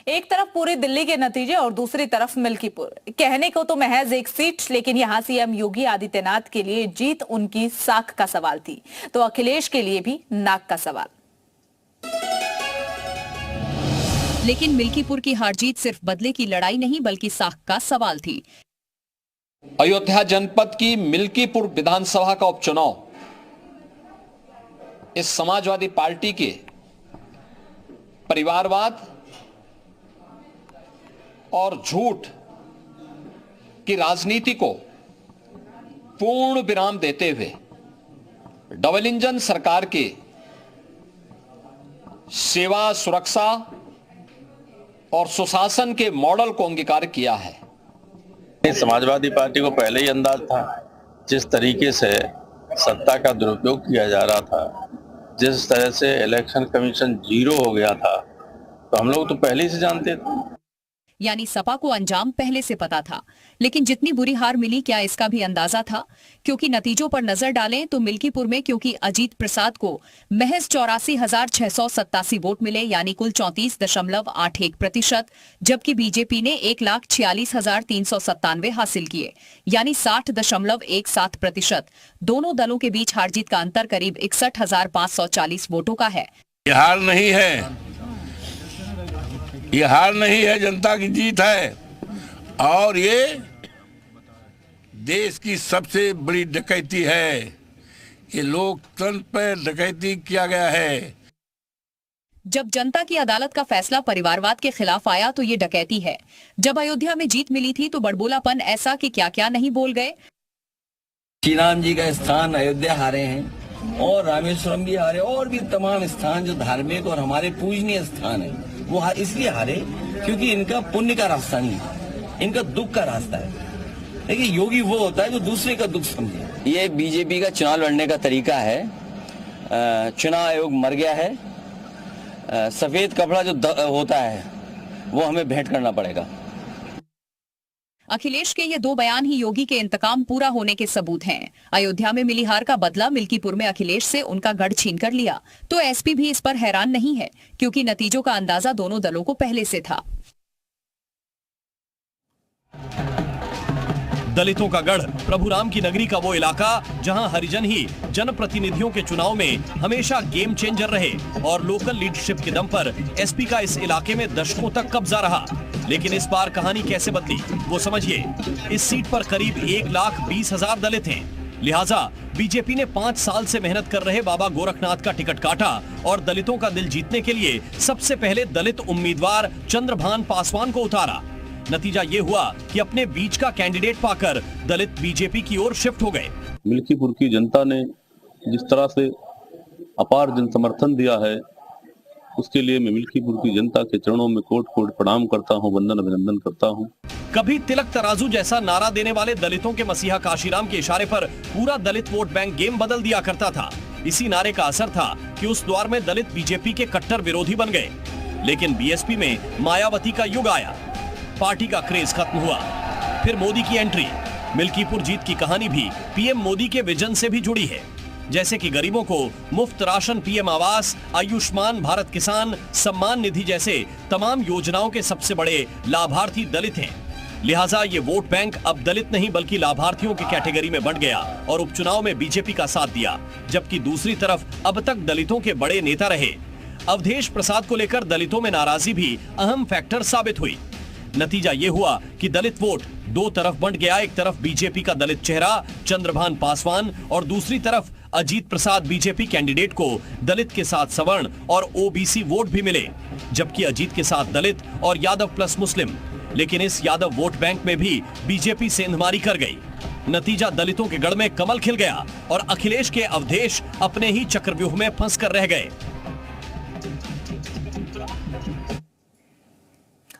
एक तरफ पूरी दिल्ली के नतीजे और दूसरी तरफ मिल्कीपुर। कहने को तो महज एक सीट, लेकिन यहां सीएम योगी आदित्यनाथ के लिए जीत उनकी साख का सवाल थी, तो अखिलेश के लिए भी नाक का सवाल। लेकिन मिल्कीपुर की हार जीत सिर्फ बदले की लड़ाई नहीं बल्कि साख का सवाल थी। अयोध्या जनपद की मिल्कीपुर विधानसभा का उपचुनाव इस समाजवादी पार्टी के परिवारवाद और झूठ की राजनीति को पूर्ण विराम देते हुए डबल इंजन सरकार के सेवा, सुरक्षा और सुशासन के मॉडल को अंगीकार किया है। समाजवादी पार्टी को पहले ही अंदाज था जिस तरीके से सत्ता का दुरुपयोग किया जा रहा था, जिस तरह से इलेक्शन कमीशन जीरो हो गया था, तो हम लोग तो पहले ही से जानते थे। यानी सपा को अंजाम पहले से पता था, लेकिन जितनी बुरी हार मिली क्या इसका भी अंदाजा था? क्योंकि नतीजों पर नजर डालें तो मिल्कीपुर में क्योंकि अजीत प्रसाद को महज 84,687 वोट मिले, यानी कुल 34.81%, जबकि बीजेपी ने 1,46,397 हासिल किए, यानी 60.17%। दोनों दलों के बीच हार जीत का अंतर करीब 61,540 वोटों का है। हार नहीं है, ये हार नहीं है, जनता की जीत है। और ये देश की सबसे बड़ी डकैती है। ये लोकतंत्र पर डकैती किया गया है। जब जनता की अदालत का फैसला परिवारवाद के खिलाफ आया तो ये डकैती है। जब अयोध्या में जीत मिली थी तो बड़बोलापन ऐसा कि क्या क्या नहीं बोल गए। श्री राम जी का स्थान अयोध्या हारे हैं और रामेश्वरम भी हारे, और भी तमाम स्थान जो धार्मिक और हमारे पूजनीय स्थान है वो इसलिए हारे क्योंकि इनका पुण्य का रास्ता नहीं है, इनका दुख का रास्ता है। देखिए, योगी वो होता है जो दूसरे का दुख समझे। ये बीजेपी का चुनाव लड़ने का तरीका है। चुनाव आयोग मर गया है। सफेद कपड़ा जो होता है वो हमें भेंट करना पड़ेगा। अखिलेश के ये दो बयान ही योगी के इंतकाम पूरा होने के सबूत हैं। अयोध्या में मिली हार का बदला मिल्कीपुर में अखिलेश से उनका गढ़ छीन कर लिया, तो एसपी भी इस पर हैरान नहीं है, क्योंकि नतीजों का अंदाजा दोनों दलों को पहले से था। दलितों का गढ़, प्रभु राम की नगरी का वो इलाका जहां हरिजन ही जनप्रतिनिधियों के चुनाव में हमेशा गेम चेंजर रहे और लोकल लीडरशिप के दम पर एसपी का इस इलाके में दशकों तक कब्जा रहा। लेकिन इस बार कहानी कैसे बदली वो समझिए। इस सीट पर करीब 1,20,000 दलित हैं। लिहाजा बीजेपी ने 5 साल से मेहनत कर रहे बाबा गोरखनाथ का टिकट काटा और दलितों का दिल जीतने के लिए सबसे पहले दलित उम्मीदवार चंद्रभान पासवान को उतारा। नतीजा ये हुआ कि अपने बीच का कैंडिडेट पाकर दलित बीजेपी की ओर शिफ्ट हो गए। मिल्कीपुर की जनता ने जिस तरह से अपार जन समर्थन दिया है, उसके लिए मैं मिल्कीपुर की जनता के चरणों में कोट कोट प्रणाम करता हूं, वंदन अभिनंदन करता हूं। कभी तिलक तराजू जैसा नारा देने वाले दलितों के मसीहा काशीराम के इशारे पर पूरा दलित वोट बैंक गेम बदल दिया करता था। इसी नारे का असर था कि उस द्वार में दलित बीजेपी के कट्टर विरोधी बन गए। लेकिन बीएसपी में मायावती का युग आया, पार्टी का क्रेज खत्म हुआ। फिर मोदी की एंट्री। मिल्कीपुर जीत की कहानी भी पीएम मोदी के विजन से भी जुड़ी है, जैसे कि गरीबों को मुफ्त राशन, पीएम आवास, आयुष्मान भारत किसान सम्मान निधि जैसे तमाम योजनाओं के सबसे बड़े लाभार्थी दलित हैं। लिहाजा ये वोट बैंक अब दलित नहीं बल्कि लाभार्थियों की कैटेगरी में बढ़ गया और उपचुनाव में बीजेपी का साथ दिया। जबकि दूसरी तरफ अब तक दलितों के बड़े नेता रहे अवधेश प्रसाद को लेकर दलितों में नाराजगी भी अहम फैक्टर साबित हुई। नतीजा ये हुआ कि दलित वोट दो तरफ बंट गया। एक तरफ बीजेपी का दलित चेहरा चंद्रभान पासवान और दूसरी तरफ अजीत प्रसाद बीजेपी कैंडिडेट को दलित के साथ सवर्ण और ओबीसी वोट भी मिले, जबकि अजीत के साथ दलित और यादव प्लस मुस्लिम। लेकिन इस यादव वोट बैंक में भी बीजेपी सेंधमारी कर गई। नतीजा दलितों के गढ़ में कमल खिल गया और अखिलेश के अवधेश अपने ही चक्रव्यूह में फंस कर रह गए।